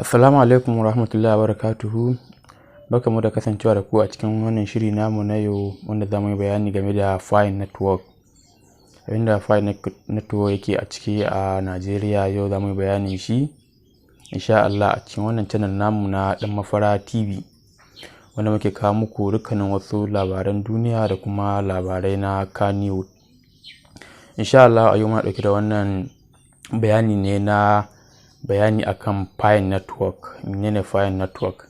Assalamu alaikum wa rahmatullahi wa barakatuhu. Barkamu da kasancewa da ku a cikin wannan shiri namu na yau wanda za mu yi bayani game da Fi Network. Abinda Fi Network yake a ciki a Najeriya yau za mu yi bayanin shi insha Allah a cikin wannan channel namu na Danmafara TV wanda muke kawo muku dukkanin wasu labaran duniya da kuma labarai na Kannywood. Insha Allah a yau muna dauke da wannan bayani ne na bayani akan Fi Network. Menene Fi Network?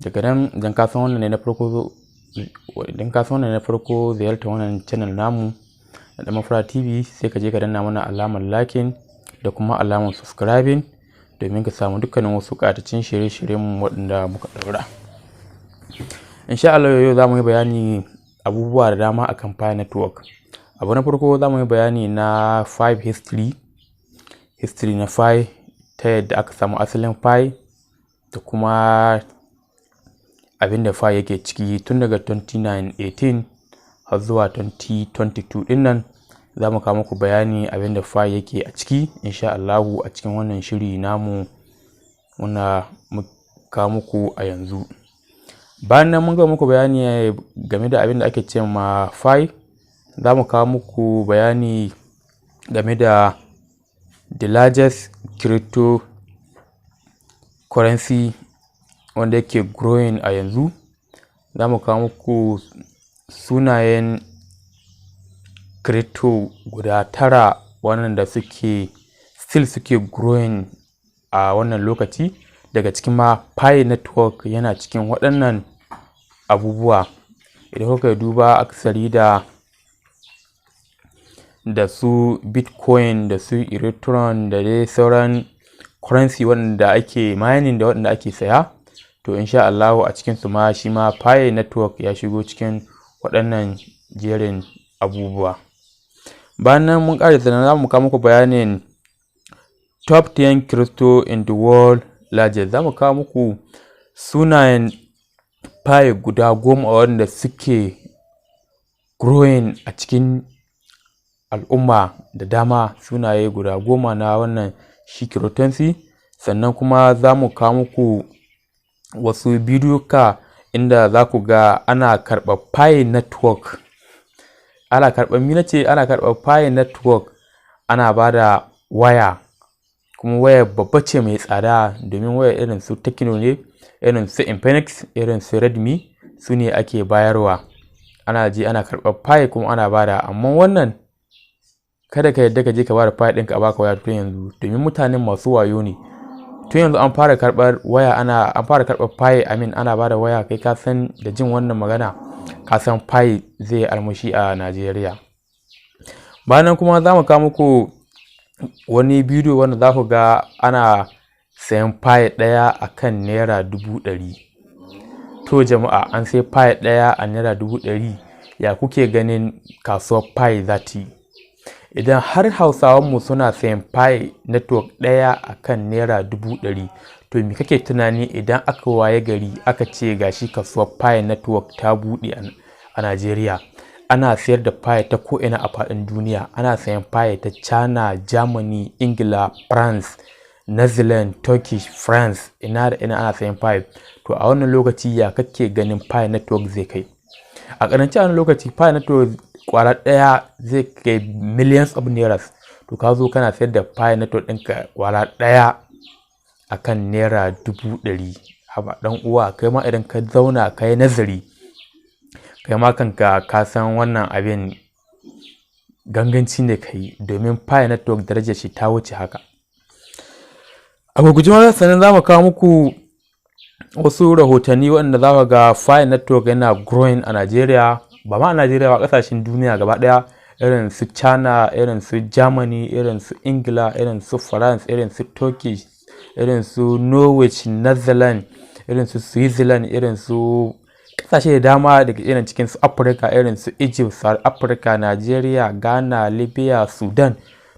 Daga nan idan ka san wannan ne na farko ziyartar wannan channel namu na Danmafara TV, sai ka je ka danna mana alamar liking da kuma alamar subscribing domin ka samu dukkanin wasu katacin shirye-shiryen mu waɗanda muka daura. Insha Allah yau za mu yi bayani abubuwa da dama akan Fi Network. Abu na farko za mu yi bayani na history na Fi, ta yadda aka samu asalin Fi da kuma abinda Fi yake ciki tun daga 2018 har zuwa 2022 din nan. Za mu kawo muku bayani abinda Fi yake a ciki insha Allah a cikin wannan shiri namu muna kawo muku a yanzu. Bayan nan mun ga muku bayani game da abinda ake ce ma Fi, za mu kawo muku bayani game da the largest cryptocurrency wanda yake growing a yanzu. Za mu kawo muku sunayen crypto guda 9 wannan da suke growing a wannan lokaci. Daga cikin ma Fi Network yana cikin waɗannan abubuwa. Idan kuka duba aksari da su Bitcoin da su Ethereum da dai sauran currency wanda ake mining da wanda ake saya, to insha Allah a cikin su ma shi ma Fi Network ya shigo cikin waɗannan jerin abubuwa. Bayan nan mun ƙara da za mu kawo muku bayanin top 10 crypto in the world largest. Za mu kawo muku sunayen Fi guda 10 wanda suke growing a cikin al'umma da dama, sunaye guda 10 na wannan shi cryptocurrency. Sannan kuma za mu kawo muku wasu bidiyo inda za ku ga ana karɓar Fi Network. Ana karɓar Fi Network, ana ba da waya, kuma waya babba ce mai tsada domin waya irin su Tecno ne, irin su Infinix, irin su Redmi su ne ake bayarwa. Ana karɓar Fi kuma ana bada, amma wannan kada ka yadda ka je ka bada Fi ɗinka a baka waya tun yanzu domin mutanen masu wayo ne. Tun yanzu an fara karɓar waya, an fara karɓar Fi, ana bada waya. Kai ka san da jin wannan magana ka san Fi zai almushi a Najeriya. Bayan kuma za mu kawo muku wani bidiyo wanda za ku ga ana sayan Fi ɗaya akan naira 100,000. To jama'a, an sai Fi ɗaya a naira 100,000, ya kuke ganin kasuwar Fi za ta yi? Idan har Hausawanmu suna sayan Fi Network ɗaya akan naira 100,000, to me kake tunani idan aka waye gari aka ce gashi kasuwar Fi Network ta buɗe a Najeriya? Ana sayar da Fi ta ko'ina a faɗin duniya. Ana sayan Fi ta China, Germany, Ingila, France, Netherlands, Turkish, France, ina da ina ana sayan Fi. To a wannan lokaci ya kake ganin Fi Network zai kai? A ƙaranci a wannan lokaci Fi Network kwara ɗaya zai kai millions of nairas. To ka zo kana sayar da Fi Network ɗinka kwara ɗaya akan naira 100,000. Haba ɗan uwa, kai ma idan ka zauna ka yi nazari, kai ma kanka ka san wannan abin ganganci ne ka yi, domin Fi Network darajar shi ta wuce haka. A gurguje sannan za mu kawo muku wasu rahotanni waɗanda za ku ga Fi Network yana growing a Najeriya, ba ma a Najeriya ba, ƙasashen duniya gaba ɗaya, irin su China, irin su Germany, irin su Ingila, irin su France, irin su Turkish, irin su Norway, Netherlands, irin su Switzerland, irin su ƙasashe da dama daga irin cikin su Africa, irin su Egypt, South Africa, Nigeria, Ghana, Libya, Sudan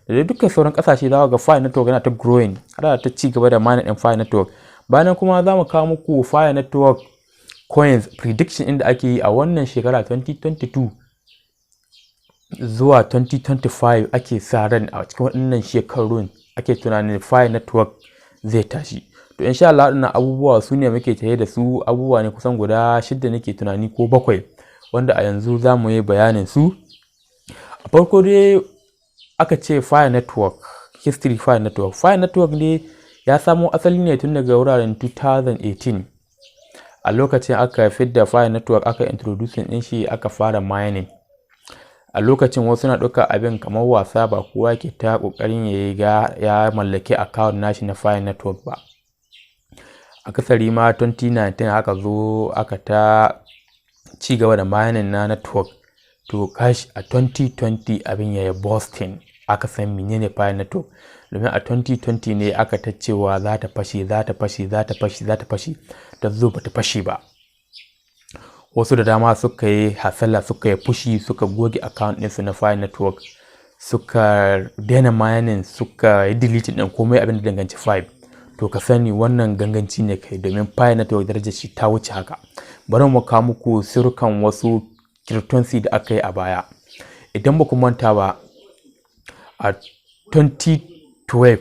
da dai dukkan sauran ƙasashe za ku ga Fi Network yana ta growing, ana ta ci gaba da mining ɗin Fi Network. Bayan kuma za mu kawo muku Fi Network coins prediction inda ake yi a wannan shekara 2022 zuwa 2025 ake sa ran a cikin waɗannan shekarun ake tunanin Fi Network zai tashi. To insha Allah waɗannan abubuwa su ne muke taye da su, abubuwa ne kusan guda 6 nake tunani ko 7 wanda a yanzu za mu yi bayanin su. A farko dai aka ce Fire Network, History Fire Network. Fire Network ne ya samo asali ne tun daga wuraren 2018. A lokacin aka fidda Fire Network, aka introducing din shi, aka fara mining. A lokacin wasu na ɗauka abin kamar wasa, ba kowa ke ta ƙoƙarin ya mallaki account nashi na Fire Network ba. Akasari ma 2019 aka zo aka ta ci gaba da mining na network. To kash a 2020 abin ya yi busting, aka san menene Fire Network. Domin a 2020 ne aka ta cewa za ta fashe, ta zo ba ta fashe ba. Wasu da dama suka yi hasala, suka yi fushi, suka goge account ɗinsu na Fire Network, suka daina mining, suka yi deleting ɗin komai abin da danganci Fire. To ka sani wannan ganganci ne kai, domin Fire Network darajar shi ta wuce haka. Bari mu kawo muku sirrukan wasu cryptocurrency da aka yi a baya. Idan ba ku manta ba, a 2012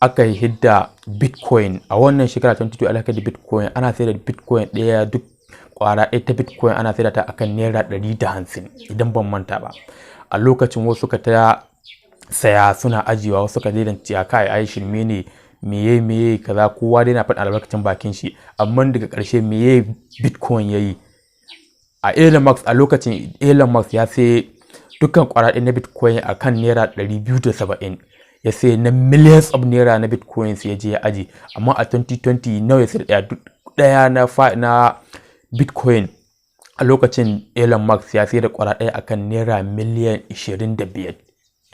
aka yi hidda Bitcoin. A wannan shekara 2012 aka da Bitcoin, ana sayar da Bitcoin ɗaya, duk kwara ɗaya ta Bitcoin ana sayar da ta akan naira 150 idan ban manta ba. A lokacin wasu suka ta saya suna ajiyewa, wasu suka daidan ciya kai ai shirme ne, meye kaza, kowa dai na faɗin albarkacin bakin shi. Amma daga ƙarshe meye Bitcoin yayi? A lokacin Elon Musk ya sai dukkan kwaraɗe na Bitcoin akan naira 270, ya sai na millions of naira na Bitcoin ya je ya aji. Amma a 2020 nawa ya sai ɗaya na Bitcoin? A lokacin Elon Musk ya sai da kwaraɗe akan naira miliyan 25,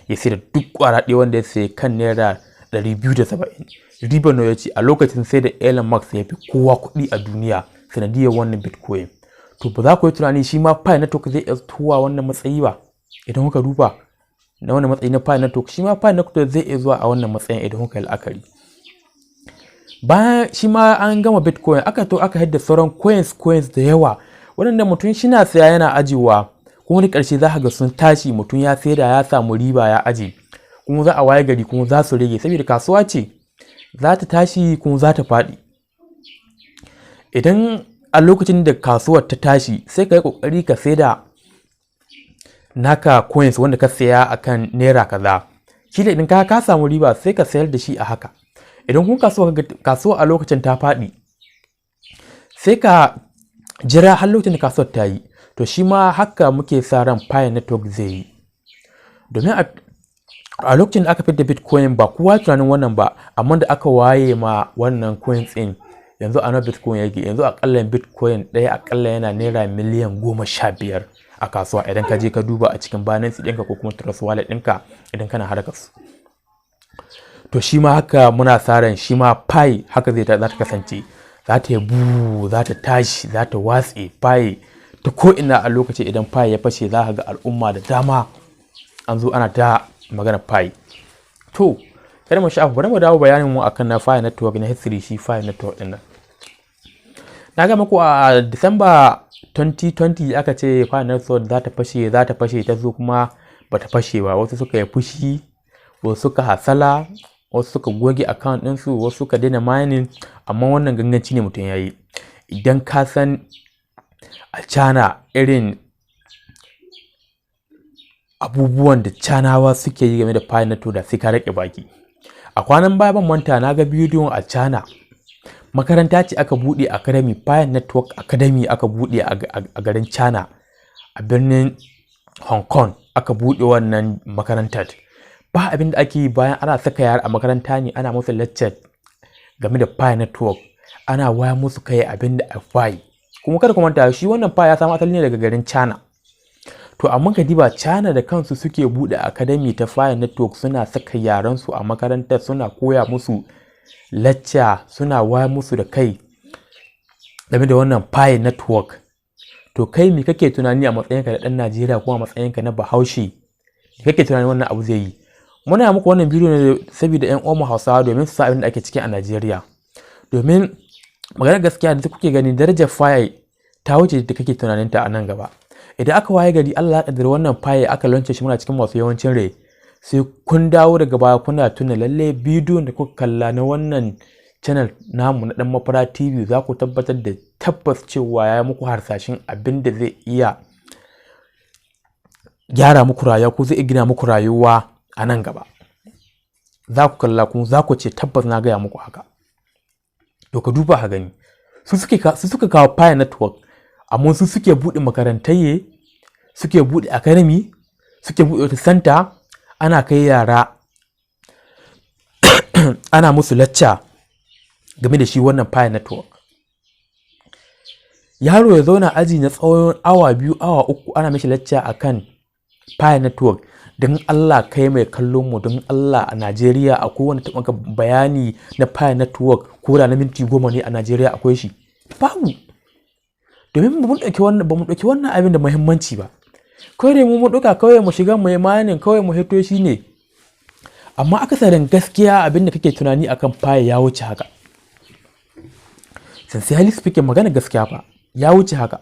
ya sai da duk kwaraɗe wanda ya sai kan naira 270. Riba nawa ya ci? A lokacin sai da Elon Musk ya fi kowa kuɗi a duniya sanadiyar wannan Bitcoin. To ba za ku yi tunani shi ma Fire Network zai iya zuwa wannan matsayi ba? Idan kuka duba na wannan matsayi na Fire Network, shi ma Fire Network zai iya zuwa a wannan matsayin idan kuka yi la'akari. Bayan shi ma an gama Bitcoin, aka haɗa sauran coins da yawa waɗanda mutum shi na saya yana ajiyewa, kuma da ƙarshe za ka ga sun tashi, mutum ya sai da ya samu riba ya aji, kuma za a waye gari kuma za su rage, saboda kasuwa ce za ta tashi kuma za ta faɗi. Idan a lokacin da kasuwar ta tashi, sai ka yi ƙoƙari ka sai da naka coins wanda ka saya akan naira kaza. Shi da idan ka samu riba sai ka sayar da shi a haka. Idan kun kasuwa a lokacin ta faɗi, sai ka jira har lokacin da kasuwar ta yi. To shi ma haka muke sa ran Fire Network zai yi. Domin a lokacin da aka fitar da Bitcoin ba kowa tunanin wannan ba, amma da aka waye ma wannan coins ɗin, yanzu a Bitcoin yake. Yanzu akalla Bitcoin ɗaya akalla yana naira miliyan 15 a kasuwa idan ka je ka duba a cikin Binance ɗinka ko kuma Trust Wallet ɗinka idan kana harkar su. To shi ma haka muna sa ran shi ma Pi haka za ta kasance, za ta yi za ta tashi, za ta watse Pi ta ko'ina a lokaci. Idan Pi ya fashe za ka ga al'umma da dama an zo ana ta magana Pi. To kada mu sha'afa, bari mu dawo bayanin mu akan na Fire Network na history. Shi Fire Network ɗin nan na ga muku a December 2020 aka ce Fire Network za ta fashe, ta zo kuma ba ta fashe ba. Wasu suka yi fushi, wasu suka hasala, wasu suka goge account ɗinsu, wasu suka daina mining. Amma wannan ganganci ne mutum ya yi. Idan ka san a China irin abubuwan da Chinawa suke yi game da Fire Network, da sai ka rike baki. A kwanan baya ban manta na ga bidiyon a China, makaranta ce aka buɗe academy, Fire Network Academy aka buɗe a garin China, a birnin Hong Kong aka buɗe wannan makarantar. Ba abin da ake yi bayan ana saka yara a makaranta ne, ana musu lecture game da Fire Network, ana waya musu kai abin da a Fire. Kuma kada ku manta shi wannan Fire ya samu asali ne daga garin China. To amma ka diba China da kansu suke buɗe academy ta Fire Network, suna saka yaran su a makarantar, suna koya musu lecture, suna waya musu da kai game da wannan Fire Network. To kai me kake tunani a matsayinka da ɗan Najeriya ko a matsayinka na Bahaushe? Me kake tunani wannan abu zai yi? Muna muku wannan bidiyo ne saboda ƴan uwan Hausawa, domin su sa abin da ake ciki a Najeriya. Domin maganar gaskiya da kuke gani, darajar Fire ta wuce da kake tunaninta a nan gaba. Idan aka waye gari Allah ya kaddara wannan Fire aka lance shi muna cikin masu yawancin rai, sai kun dawo daga baya kuna tuna lalle bidiyon da kuka kalla na wannan channel namu na Danmafara TV za ku tabbatar da tabbas cewa ya muku harsashin abin da zai iya gyara muku rayuwa ko zai gina muku rayuwa a nan gaba. Za ku kalla kuma za ku ce tabbas na gaya muku haka. To ka duba ka gani, su suka kawo Fire Network, amma su suke buɗe makarantai, suke buɗe academy, suke buɗe wata center, ana kai yara ana musu lacca game da shi wannan Fire Network. Yaro ya zauna aji na tsawon awa 2 awa 3 ana mishi lacca akan Fire Network. Don Allah kai mai kallon mu, don Allah a Najeriya akwai wani taɓa bayani na Fire Network ko da na minti 10 ne a Najeriya akwai shi? Babu. Domin ba mu ɗauki wannan abin da muhimmanci ba. Kawai dai mu ɗauka kawai mu shiga mu yi mining kawai mu hito shi ne. Amma akasarin gaskiya abin da kake tunani akan Fire ya wuce haka. Sincerely speaking, magana gaskiya fa ya wuce haka.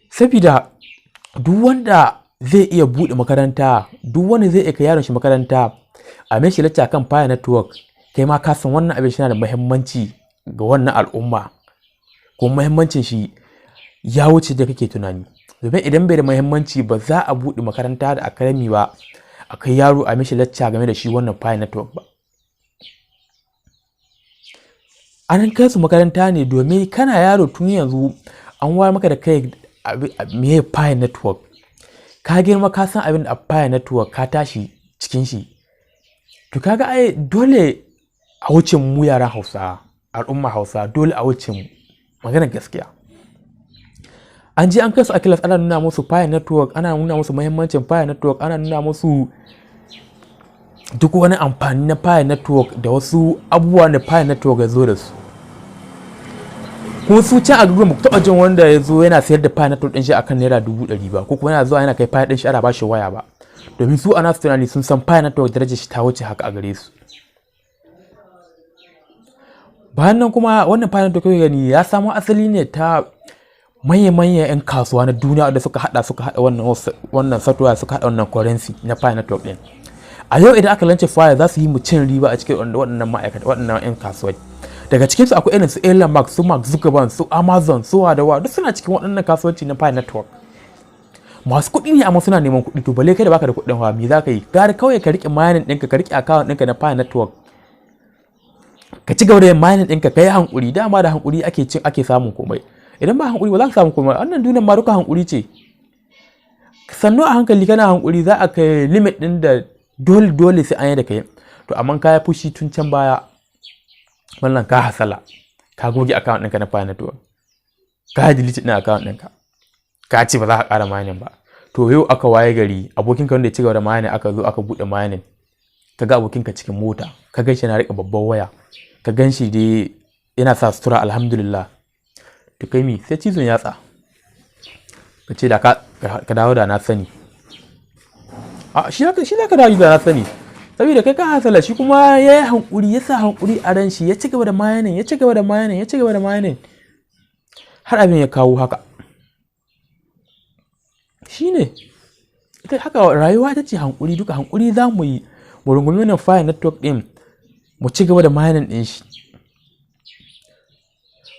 Sabida duk wanda zai iya buɗe makaranta, duk wanda zai iya kai yaron shi makaranta a mai shi lacca kan Fire Network, kai ma ka san wannan abin yana da muhimmanci ga wannan al'umma, kuma muhimmancin shi ya wuce da kake tunani. Domin idan bai da muhimmanci ba za a buɗe makaranta da academy ba a kai yaro a mai shi lacca game da shi wannan Fire Network ba. An kai su makaranta ne domin kana yaro tun yanzu an wayar maka da kai me Fire Network. Ka girma ka san abin da Fire Network, ka tashi cikin shi. To kaga ai dole a wuce mu yaran Hausa, al'umma Hausa dole a wuce mu. Maganar gaskiya. An je an kai su a class ana nuna musu Fire Network, ana nuna musu muhimmancin Fire Network, ana nuna musu duk wani amfani na Fire Network da wasu abubuwa da Fire Network ya zo da su. Ko su can a gurin taɓa jin wanda ya zo yana sayar da Fire Network ɗin shi akan naira 100 ba, ko kuma yana zuwa yana kai Fire ɗin shi ana ba shi waya ba. Domin su ana su tunani sun san Fire Network darajar shi ta wuce haka a gare su. Bayan nan kuma wannan Fire Network kai gani ya samo asali ne ta manya-manyan 'yan kasuwa na duniya da suka hada wannan software, suka hada wannan currency na Fire Network ɗin. A yau idan aka lance Fire za su yi mu cin riba a cikin waɗannan ma'aikata, waɗannan 'yan kasuwa. Daga cikinsu akwai irin su Elon Musk, su Mark Zuckerberg, su Amazon, su Wadawa, duk suna cikin waɗannan kasuwanci na Fire Network. Masu kuɗi ne amma suna neman kuɗi, to balle kai da baka da kuɗin hawa me za ka yi? Gari kawai ka riƙe mining ɗinka, ka riƙe account ɗinka na Fire Network. Ka ci gaba da yin mining ɗinka, ka yi hankuri, dama da hankuri ake samun komai. Idan ba hankuri ba za ka samu komai. Wannan duniyar ma duka hankuri ce. Sannu a hankali kana hankuri za a kai limit ɗin da dole sai an yi da kai. To amma ka yi fushi tun can baya. Wannan ka hasala, ka goge account ɗinka na Fire Network, ka delete ɗin account ɗinka, ka ce ba za ka ƙara mining ba. To yau aka waye gari abokinka wanda ya ci gaba da mining aka zo aka buɗe mining, ka ga abokinka cikin mota, ka gan shi yana riƙe babban waya, ka gan shi dai yana sa sutura alhamdulillah. To kai mi sai cizon yatsa, ka ce da ka dawo da na sani. Shi za ka dawo da na sani. Saboda kai ka hasala, shi kuma ya yi hankuri, ya sa hankuri a ran shi, ya ci gaba da mining, ya ci gaba da mining, ya ci gaba da mining, har abin ya kawo haka. Shi ne haka rayuwa ita ce hankuri, duka hankuri za mu yi mu rungumi wannan Fire Network ɗin mu ci gaba da mining ɗin shi.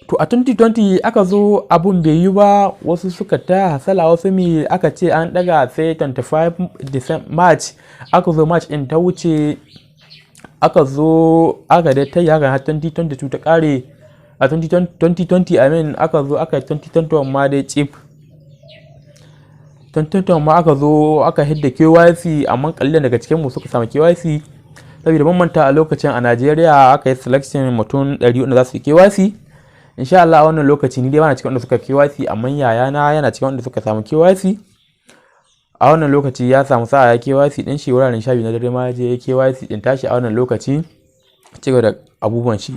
To a 2020 aka zo abun bai yi ba, wasu suka ta hasala, wasu mi aka ce an daga sai 25 March, aka zo March ɗin ta wuce, aka zo aka dai ta yi haka har 2022 ta kare, a 2020 aka zo aka 2021 ma dai chip 2021 ma aka zo aka hidda KYC, amma kalilan daga cikin mu suka samu KYC. Saboda ban manta a lokacin a Najeriya aka yi selection mutum 100 wanda za su yi KYC. Insha Allah a wannan lokaci ni dai bana cikin wanda suka KYC, amma yayana yana cikin wanda suka samu KYC. A wannan lokaci ya samu sa'a ya KYC din shi, wuraren 12 na dare ma je KYC din tashi a wannan lokaci, ci gaba da abubuwan shi.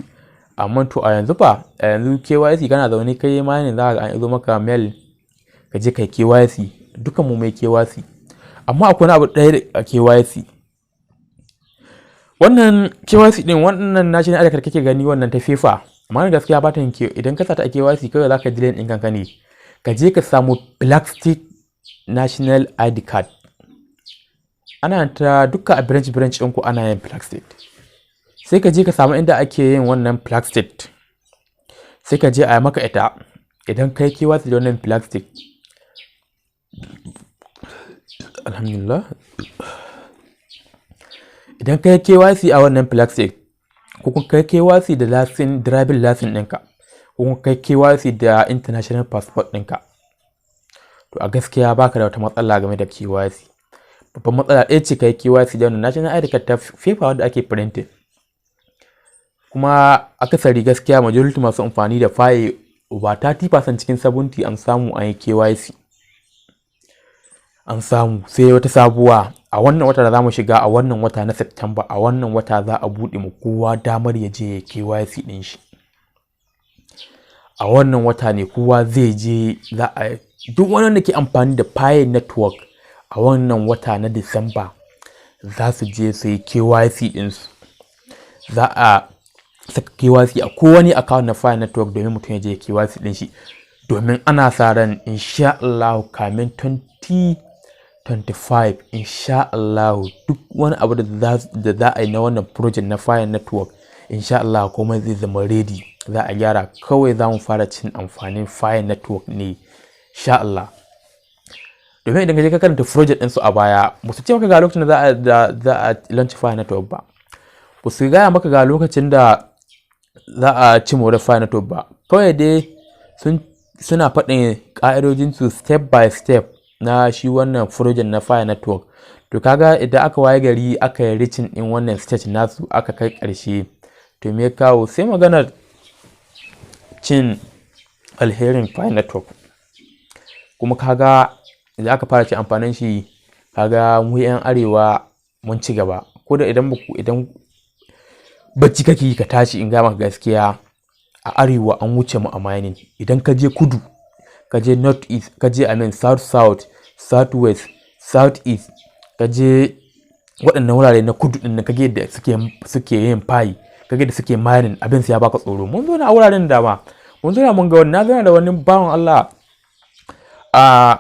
Amma to a yanzu fa, a yanzu KYC kana zaune kai ma ne za ka an zo maka mail ka je kai KYC, dukan mu mai KYC. Amma akwai abu ɗaya a KYC. Wannan KYC din, wannan national ID kake gani wannan ta FIFA. Amma gaskiya ba ta yin idan ka sata a KYC kawai za ka delay ɗin kanka ne, ka je ka samu Black State National ID card. Ana ta duka a branch ɗinku ana yin Black State. sai ka je ka samu inda ake yin wannan plastic, sai ka je a yi maka ita. Idan kai KYC da wannan plastic, alhamdulillah, idan kai KYC a wannan plastic, ko kuma kai KYC da driving license ɗinka, ko kuma kai KYC da international passport ɗinka, to a gaskiya baka da wata matsala game da KYC. Babban matsala ɗaya ce kai KYC da wannan national ID card ta fefa wanda ake printing. Kuma akasari gaskiya majority masu amfani da faye over 30% cikin 70 an samu an yi KYC. An samu sai wata sabuwa a wannan wata da zamu shiga, a wannan wata na September, a wannan wata za a buɗe mu kowa damar ya je KYC ɗin shi. A wannan wata ne kowa zai je, za a duk wani da ke amfani da Pi network a wannan wata na Disamba za su je su yi KYC ɗinsu. Za a saka KYC a kowane account na Pi network domin mutum ya je KYC ɗin shi, domin ana sa ran insha Allah kamin 2025 insha Allah duk wani abu da za a yi na wannan project na Pi network insha Allah komai zai zama ready, za a gyara. Kawai za mu fara cin amfanin Pi network ne insha Allah. Domin idan ka je ka karanta project ɗinsu a baya, ba su ce maka ga lokacin da za a launch Pi network ba, ba su gaya maka ga lokacin da za a ci more Pi network ba. Kawai dai suna faɗin ƙa'idojinsu step by step na shi wannan project na Pi network. To kaga idan aka waye gari aka yi reaching ɗin wannan stage nasu aka kai ƙarshe, to me kawo sai maganar cin alherin Pi network. Kuma kaga idan aka fara cin amfanin shi, kaga mu 'yan arewa mun ci gaba. Ko da idan bacci kake ka tashi, in ga maka gaskiya, a arewa an wuce mu a mining. Idan ka je kudu, ka je north east, ka je south south, south west, south east, ka je waɗannan wurare na kudu ɗin, kage da suke yin Pi, kage da suke mining, abin sai ya baka tsoro. Mun zo na a wuraren da dama, mun zo na mun ga wani, na zo da wani bawan Allah a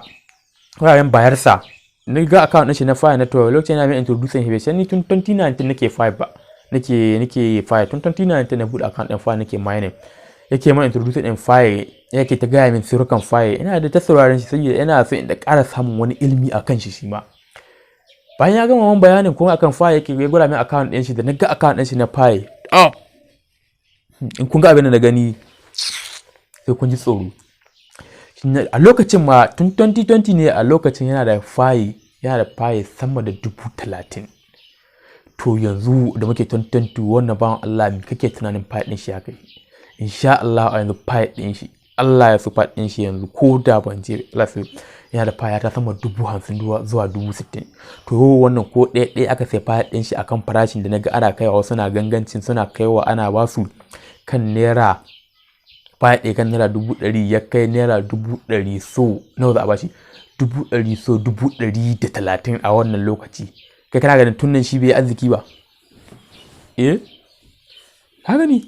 wuraren Bayarsa, ni ga account ɗin shi na Pi network lokacin yana mai introducing shi, sai ni tun 2019 nake Pi ba, nake Pi tun 2019 na buɗe account ɗin Pi nake mining. Yake mai introducing ɗin Pi, yake ta gaya min sirrukan Pi. Ina da ta sauraron shi saboda yana so in da ƙara samun wani ilimi akan shi ma. Bayan ya gama wani bayanin kuma akan Pi, yake ya gwada min account ɗin shi, da na ga account ɗin shi na Pi, in kun ga abin da na gani sai kun ji tsoro. A lokacin ma tun 2020 ne, a lokacin yana da Pi sama da 30,000. To yanzu da muke 2020 wannan bawan Allah, me kake tunanin Pi ɗin shi ya kai? Insha Allah a yanzu Pi ɗin shi, Allah ya su Pi ɗin shi yanzu, ko da ban je lafi, yana da Pi ta sama 50,000 zuwa 60,000. To wannan ko ɗaya aka sai Pi ɗin shi akan farashin da naga ana kaiwa, suna gangancin suna kaiwa, ana basu kan naira Pi ɗaya kan naira 100,000, ya kai naira 100,000. So nawa za a bashi? 100,000, so 130 a wannan lokaci. Kai kana ganin tunan shi bai arziki ba? Ka gani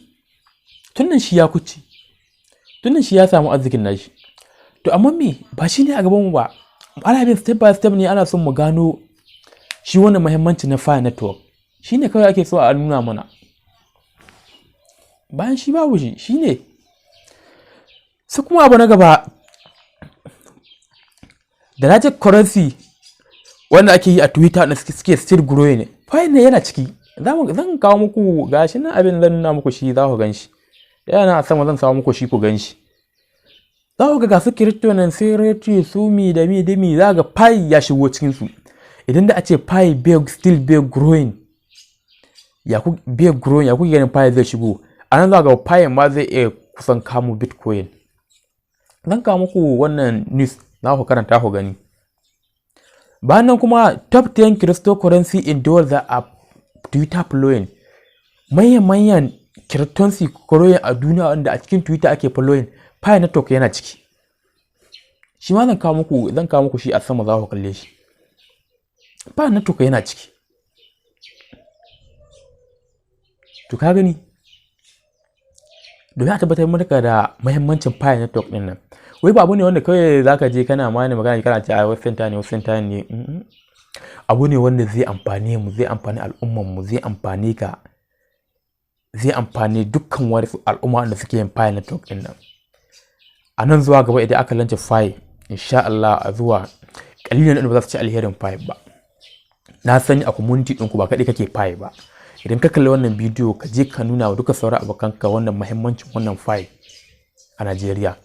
tunan shi ya kuce, tunan shi ya samu arzikin nashi. To amma me, ba shi ne a gaban mu ba, ana bin step by step ne, ana son mu gano shi wannan muhimmanci na Pi network. Shi ne kawai ake so a nuna mana, bayan shi babu shi ne. Sai kuma abu na gaba, da Darajar currency wanda ake yi a Twitter na suke still growing ne. Pi ne yana ciki. Zan kawo muku gashi nan abin, zan nuna muku shi, za ku gan shi. Yana a sama, zan samu muku shi ku gan shi. Za ku ga gasu crypto nan, sai retro su mi da mi, za ga Pi ya shigo cikin su. Idan da a ce Pi still be growing, ya ku ganin Pi zai shigo. A nan za ga Pi ma zai iya kusan kamo Bitcoin. Zan kawo muku wannan news, za ku karanta ku gani. Bayan nan kuma top 10 cryptocurrency in dollars that are Twitter following. Manyan cryptocurrency a duniya wanda a cikin Twitter ake following, Pi network yana ciki. Shi ma zan kawo muku shi a sama, za ku kalle shi. Pi network yana ciki. To ka gani, domin a tabbatar maka da muhimmancin Pi network din nan. Wai ba abu ne wanda kawai zaka je kana magana kana ce a wasu center ne. Abu ne wanda zai amfane mu, zai amfani al'umman mu, zai amfani ka. zai amfani dukkan wasu al'umma da suke yin file network din nan. A nan zuwa gaba idan aka lance file, insha Allah a zuwa kalilan da ba za su ci alherin file ba. Na sani a community ɗinku ba kaɗai kake file ba. Idan ka kalli wannan bidiyo ka je ka nuna wa duka sauran abokanka wannan muhimmancin wannan file a Najeriya.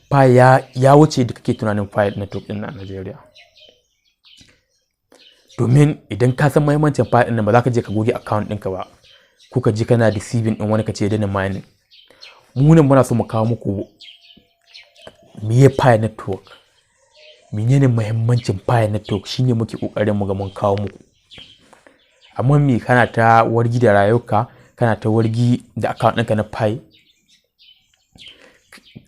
File ya wuce da kake tunanin file network din a Najeriya. Domin idan ka san muhimmancin file din nan ba za ka je ka goge account ɗinka ba. Ko ka je kana deceiving din wani ka ce dana mining. Mu nan muna so mu kawo muku meye file network. Menene muhimmancin file network shine muke kokarin mu ga mun kawo muku. Amma me kana ta wargi da rayuwarka, kana ta wargi da account ɗinka na file.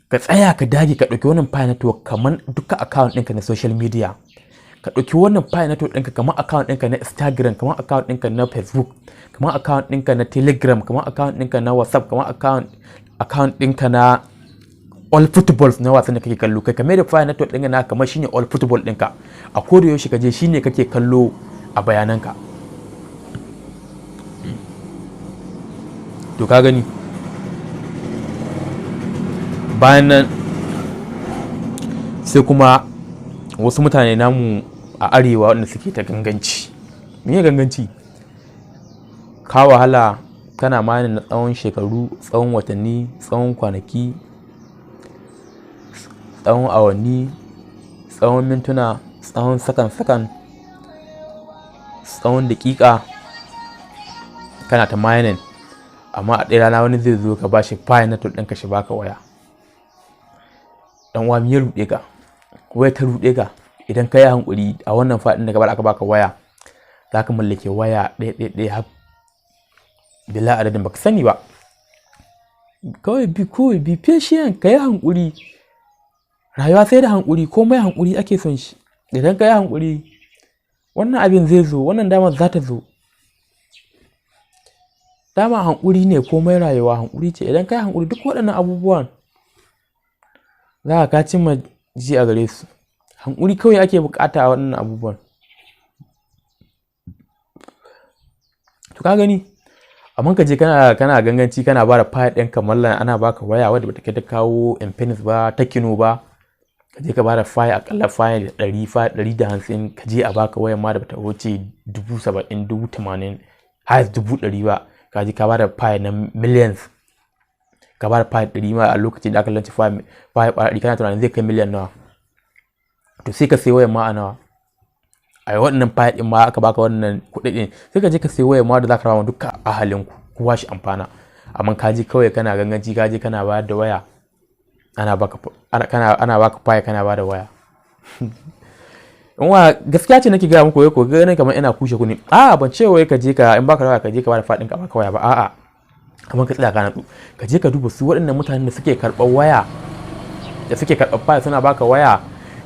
Ka tsaya ka dage ka ɗauki wannan file network kaman duka account ɗinka na social media. Ka ɗauki wannan file network ɗinka kaman account ɗinka na Instagram, kaman account ɗinka na Facebook, kaman account ɗinka na Telegram, kaman account ɗinka na WhatsApp, kaman account ɗinka na all footballs na wasan da kake kallo. Kai kamar da file network ɗinka na kamar shine all football ɗinka. A koda yaushe ka je shine kake kallo a bayananka. To ka gani, bayan nan sai kuma wasu mutane namu a arewa wanda suke ta ganganci. Me ganganci? Ka wahala kana mani na tsawon shekaru, tsawon watanni, tsawon kwanaki, tsawon awanni, tsawon mintuna, tsawon sakan, tsawon daƙiƙa kana ta mining. Amma a ɗaya rana wani zai zo ka bashi file network ɗinka shi baka waya. Dan uwa me ya ruɗe ka? Waya ta ruɗe ka? Idan ka yi hankuri a wannan file ɗin da aka baka waya, za ka mallake waya ɗaya har bila adadin baka sani ba. Kawai bi patient, ka yi hankuri. Rayuwa sai da hankuri, komai hankuri ake son shi. Idan ka yi hankuri, wannan abin zai zo, wannan dama za ta zo. Dama hankuri ne komai, rayuwa hankuri ce. Idan ka yi hankuri duk waɗannan abubuwan za ka cimma ji a gare su. Hankuri kawai ake bukata a waɗannan abubuwan. To ka gani, amma ka je kana ganganci kana bada file ɗin kamar ana baka waya wadda bata kai ta kawo Infinix ba, ta Kino ba. Ka je ka bada file akalla file 100, file 150, ka je a baka wayar ma da bata wuce 70,000, 80,000, har 100,000 ba. Ka je ka bada file na millions. Ka bada file 100 ma a lokacin da aka lance file 100 kana tunanin zai kai miliyan nawa. To sai ka sai wayar ma a nawa. A wannan file din ma aka baka wannan kuɗin, sai ka je ka sai wayar ma da zaka rawa duka ahalinku kowa shi amfana. Amma ka je kawai kana ganganci, ka je kana bayar da waya, ana baka file kana bada waya. Wa gaskiya ce nake gaya muku, ko ganin kamar ina kushe ku ne. Ban ce wai ka je ka in baka rawa ka je ka bada file ɗinka baka waya ba. A'a, amma ka tsaya ka natsu, ka je ka duba su waɗannan mutanen da suke karɓar waya, da suke karɓar file suna baka waya.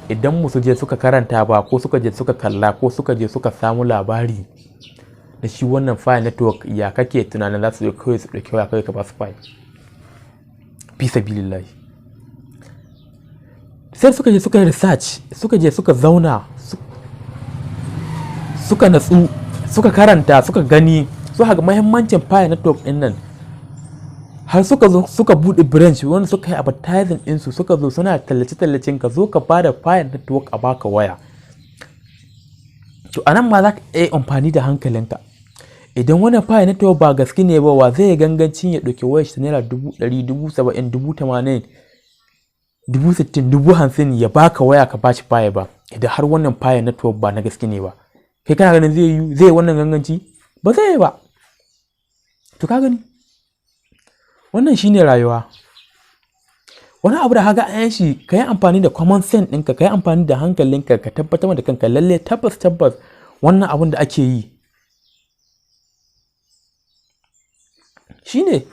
Idan musu je suka karanta ba, ko suka je suka kalla, ko suka je suka samu labari da shi wannan file network, ya kake tunanin za su je kawai su ɗauki waya kawai ka ba su file? Fi sabilillahi. Sai suka je suka research, suka je suka zauna, suka natsu, suka karanta, suka gani, suka ga muhimmancin file network ɗin nan. Har suka zo suka buɗe branch wanda suka yi advertising ɗinsu, suka zo suna tallace-tallacen ka zo ka bada file network a baka waya. To anan ma za ka iya amfani da hankalinka. Idan wannan file network ba gaske ne ba, wa zai gangancin ya ɗauki wayar shi naira 100,000, 70,000, 80,000, 60,000, 50,000 ya baka waya ka bashi file ba? Idan har wannan file network ba na gaske ne ba, kai kana ganin zai wannan ganganci? Ba zai yi ba. To ka gani, wannan shine rayuwa. Wani abu da haga an shi, ka yi amfani da common sense ɗinka, ka yi amfani da hankalinka, ka tabbatar da kanka lalle tabbas wannan abun da ake yi shine.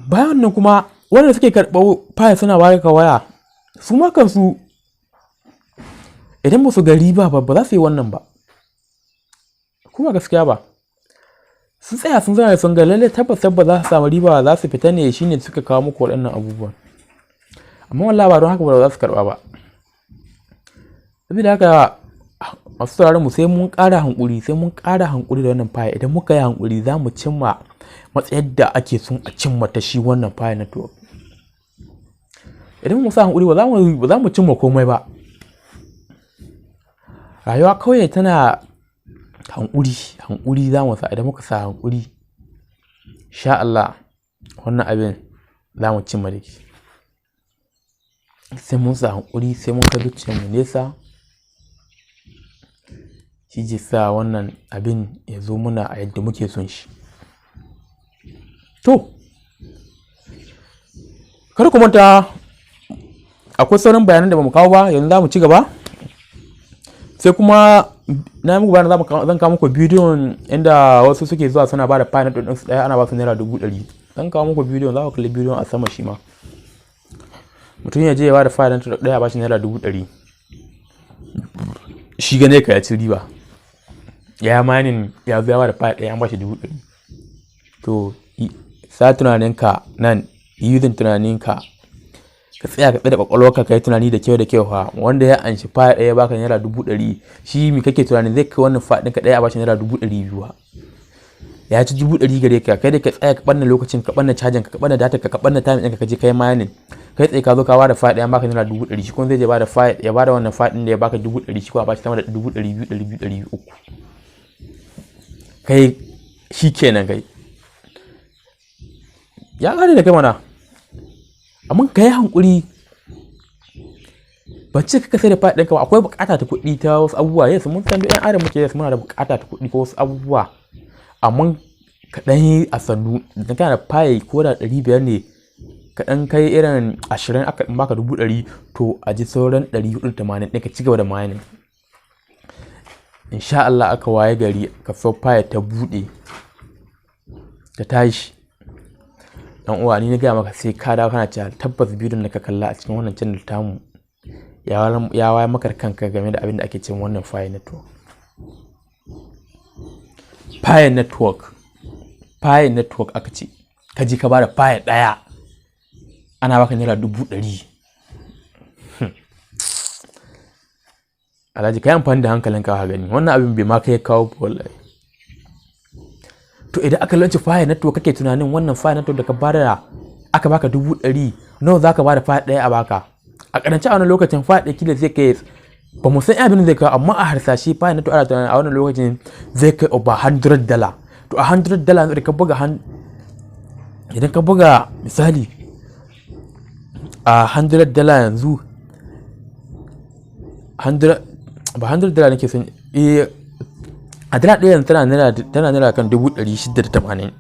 Bayan nan kuma wanda suke karɓar file suna baka waya, su ma kansu idan ba su ga riba ba za su yi wannan ba. Kuma gaskiya ba, sun tsaya sun zana sun ga lalle tabbas za su samu riba, za su fita ne, shine suka kawo muku waɗannan abubuwan. Amma wallahi ba don haka ba za su karɓa ba. Saboda haka masu sauraron mu sai mun ƙara hankuri da wannan file. Idan muka yi hankuri za mu cimma matsayar da ake son a cimma ta shi wannan file network. Idan mu sa hankuri ba za mu cimma komai ba. Rayuwa kawai tana hankuri za mu sa. Idan muka sa hankuri sha Allah wannan abin za mu cimma da shi. Sai mun sa hankuri, sai mun ka zuciyar mu nesa, shi ji sa wannan abin ya zo muna a yadda muke son shi. To kar ku manta akwai sauran bayanan da bamu kawo ba, yanzu za mu ci gaba. Sai kuma na muku bayanan zan kawo muku bidiyon inda wasu suke zuwa suna ba da fine ɗin su ɗaya ana ba su naira 100,000. Zan kawo muku bidiyon, za ku kalli bidiyon a sama shi ma. Mutum ya je ya ba da fine ɗin ɗaya ba shi naira 100,000. Shi gane ka ya ci riba. Ya manin ya zo ya ba da fine ɗaya an ba shi 100,000. To sa tunaninka nan, using tunaninka, ka tsaya ka tsada kwakwalwarka ka yi tunani da kyau fa. Wanda ya anshi file ɗaya baka naira 100,000, shi mi kake tunanin zai kai wannan file ɗinka ɗaya a bashi naira 200,000. Ya ci 100,000 gare ka, kai da ka tsaya ka ɓanna lokacin, ka ɓanna cajin ka ɓanna data ka ɓanna time ɗinka ka je kai mining. Kai tsaye ka zo ka bada file ɗaya baka naira 100,000, shi kuma zai je bada file ya bada wannan file ɗin da ya baka 100,000, shi kuma a bashi sama da 200,000, 200,000, 300,000. Kai shi kenan kai. Ya ƙare da kai mana. Amma ka yi hankuri, ba ce ka sai da file ɗinka ba. Akwai buƙata ta kuɗi ta wasu abubuwa. Yes, mun san ɗan adam muke, yes, muna da buƙata ta kuɗi ko wasu abubuwa. Amma ka ɗan yi a sannu. Idan kana da file ko da 500 ne, ka ɗan kai irin 20 aka baka 100,000, to a ji sauran 480 ɗin ka ci gaba da mining. Insha Allah aka waye gari ka so file ta buɗe ta tashi. Dan uwa ni na gaya maka sai ka dawo kana cewa tabbas bidiyon da ka kalla a cikin wannan channel tamu ya waye maka kanka game da abin da ake cewa wannan file network. File network aka ce ka ji ka bada file ɗaya ana baka naira 100,000. Alhaji ka yi amfani da hankalinka ka gani wannan abin bai ma kai kawo wallahi. To idan aka lance file network kake tunanin wannan file network da ka bada aka baka 100,000, nawa zaka bada file ɗaya a baka? A karance a wannan lokacin file ɗaya kila zai kai, ba mu san abin zai kai, amma a harsashi file network ana tunanin a wannan lokacin zai kai over $100. To a $100 idan ka buga misali a $100 yanzu, ba $100 nake son, a dala ɗaya yanzu tana naira kan 680.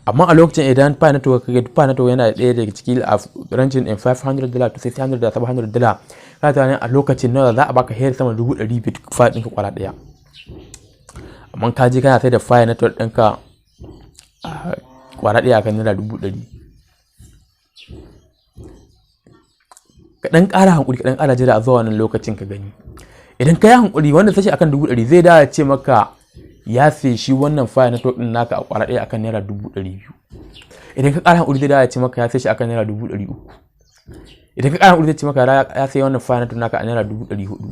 Amma a lokacin idan file network yana ɗaya daga ciki a ranging in $500 to $600 da $700, kana tunanin a lokacin nawa za a baka hayar sama 100,000 bit file ɗinka kwara ɗaya. Amma ka je kana sai da file network ɗinka a kwara ɗaya kan naira 100,000. Ka ɗan ƙara hankuri, ka ɗan ƙara jira a zuwa wannan lokacin ka gani. Idan ka yi hankuri wanda sashi akan 100,000 zai dawo ce maka ya sai shi wannan file network ɗin naka a kwara ɗaya akan naira 200,000. Idan ka ƙara hankuri zai dawo ce maka ya sai shi akan naira 300,000. Idan ka ƙara hankuri zai ce maka ya sai wannan file network naka a naira 400,000.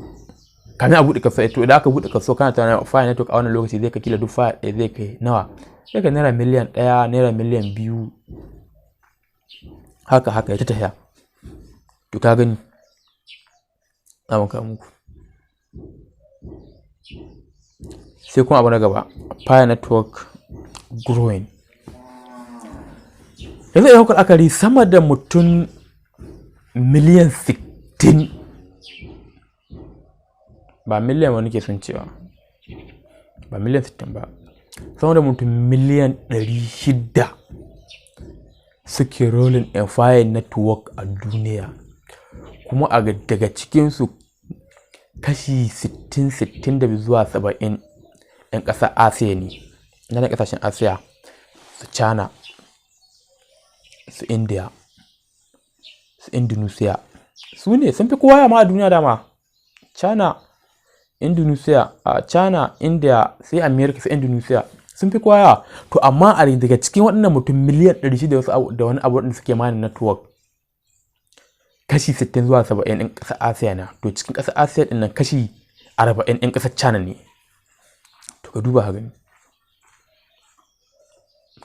Kamin a buɗe kaso, to idan aka buɗe kaso kana tunanin file network a wannan lokaci zai ka kila duk file ɗaya zai kai nawa? Zai kai naira miliyan 1, naira miliyan 2. Haka ya ta tafiya. To ka gani za mu kawo muku. Sai kuma abu na gaba, file network growing. Yanzu idan kuka akari sama da mutum miliyan 60, ba miliyan wani ke son cewa, ba miliyan 60 ba, sama da mutum miliyan 600 suke rolling a file network a duniya. Kuma daga cikinsu kashi 60 zuwa 70 'yan ƙasar Asiya ne, na ƙasashen Asiya, su China, su India, su Indonesia. Su ne sun fi kowa yamma a duniya dama. China, Indonesia, China, India, sai America, sai Indonesia sun fi kowa yawa. To amma a daga cikin waɗannan mutum miliyan 600 da wani abu da suke mining network, kashi 60 zuwa 70 ɗin ƙasar Asiya na. To cikin ƙasar Asiya ɗin nan kashi 40 'yan ƙasar China ne. To ka duba ka gani.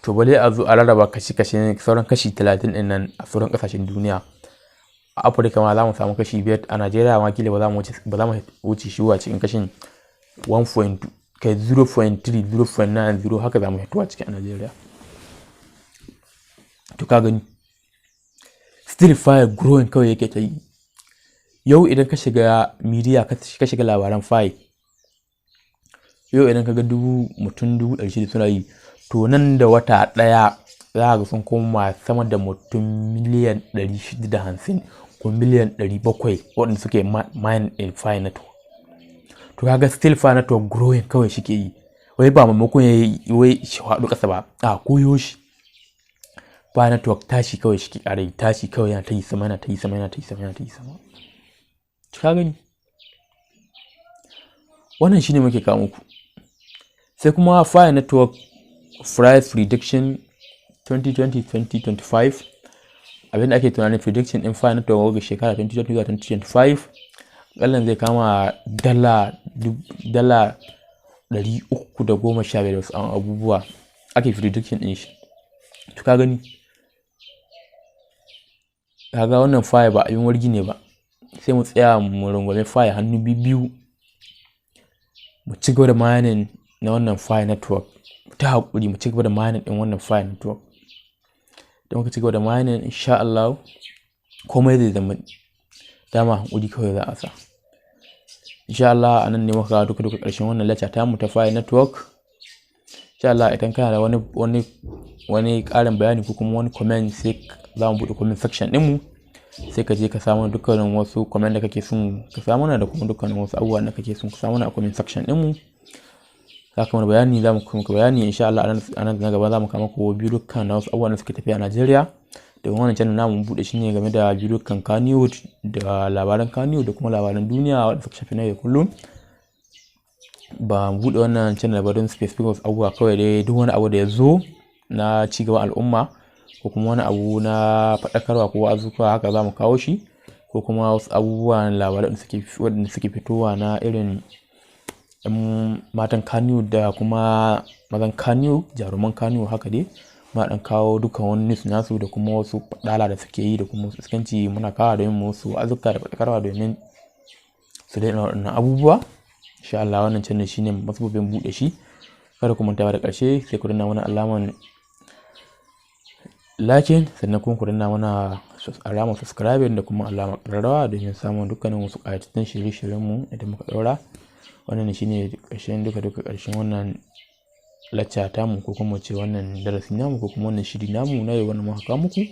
To bale a zo a rarraba kashi-kashi sauran kashi 30 ɗin nan a sauran ƙasashen duniya. A Afirka ma za mu samu kashi 5, a Najeriya ma kila ba za mu wuce shi a cikin kashin 0.3, 0.90 haka za mu fito a cikin a Najeriya. To ka gani. Still fire growing kawai yake ta yi. Yau idan ka shiga media ka shiga labaran fire, yau idan ka ga mutum 600 suna yi, to nan da wata ɗaya za ga sun koma sama da mutum miliyan 650 ko miliyan 700 waɗanda suke mine in fire network. To kaga still fire network growing kawai shi ke yi. Wai ba maimakon ya yi wai shi haɗu ƙasa ba, a koyo shi fire network tashi kawai shi ke ƙara yi, tashi kawai yana ta yi sama, yana ta yi sama, yana ta yi sama, yana ta yi sama. Ka gani. Wannan shine muke kawo muku. Sai kuma fire network price prediction 2020-2025, abinda ake tunanin prediction in fire network ga shekara 2020-2025 kallan zai kama dala 315 da wasu abubuwa ake prediction din shi. To ka gani. Kaga wannan fire ba abin wargi ne ba, sai mu tsaya mu rungume fire hannu biyu, mu ci gaba da mining na wannan fire network. Ta haƙuri mu ci gaba da mining din wannan fire network. Idan muka ci gaba da mining, insha Allah komai zai zama dama haƙuri kawai za a sa. Insha Allah anan ne muka duka ƙarshen wannan lecture ta mu ta fire network. Insha Allah idan kana da wani ƙarin bayani ko kuma wani comment, sai za mu buɗe comment section din mu, sai ka je ka samu dukkanin wasu comment da kake son ka samu da kuma dukkanin wasu abubuwa da kake son ka samu a comment section din mu. Za ka mana bayani, za mu kuma bayani insha Allah anan na gaba za mu kama ku dukkan wasu abubuwan da suke tafiya a Najeriya. Da wannan channel namu buɗe shi ne game da dukkan Kannywood da labaran Kannywood da kuma labaran duniya wanda suka shafi na yau kullum. Ba mu buɗe wannan channel ba don specific wasu abubuwa kawai dai, duk wani abu da ya zo na cigaban al'umma ko kuma wani abu na faɗakarwa ko azuka haka za mu kawo shi, ko kuma wasu abubuwan labaran waɗanda suke fitowa na irin matan Kannywood da kuma mazan Kannywood, jaruman Kannywood haka dai. Muna ɗan kawo dukkan wani news nasu da kuma wasu faɗala da suke yi da kuma wasu iskanci, muna kawo domin wasu azuka da faɗakarwa domin su daina waɗannan abubuwa. Insha Allah wannan channel shine masububin buɗe shi. Kada ku manta da ƙarshe sai ku danna mana alaman like, sannan kuma ku danna mana alamar subscribe da kuma alamar ƙararrawa domin samun dukkanin wasu ƙayatattun shirye-shiryen mu idan muka ɗaura. Wannan shine ƙarshen duka ƙarshen wannan lecture tamu, ko kuma ce wannan darasi namu, ko kuma wannan shiri namu na yau wannan muka kawo muku.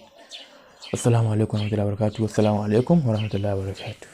Assalamu alaikum warahmatullahi wabarakatuh. Assalamu alaikum warahmatullahi wabarakatuh.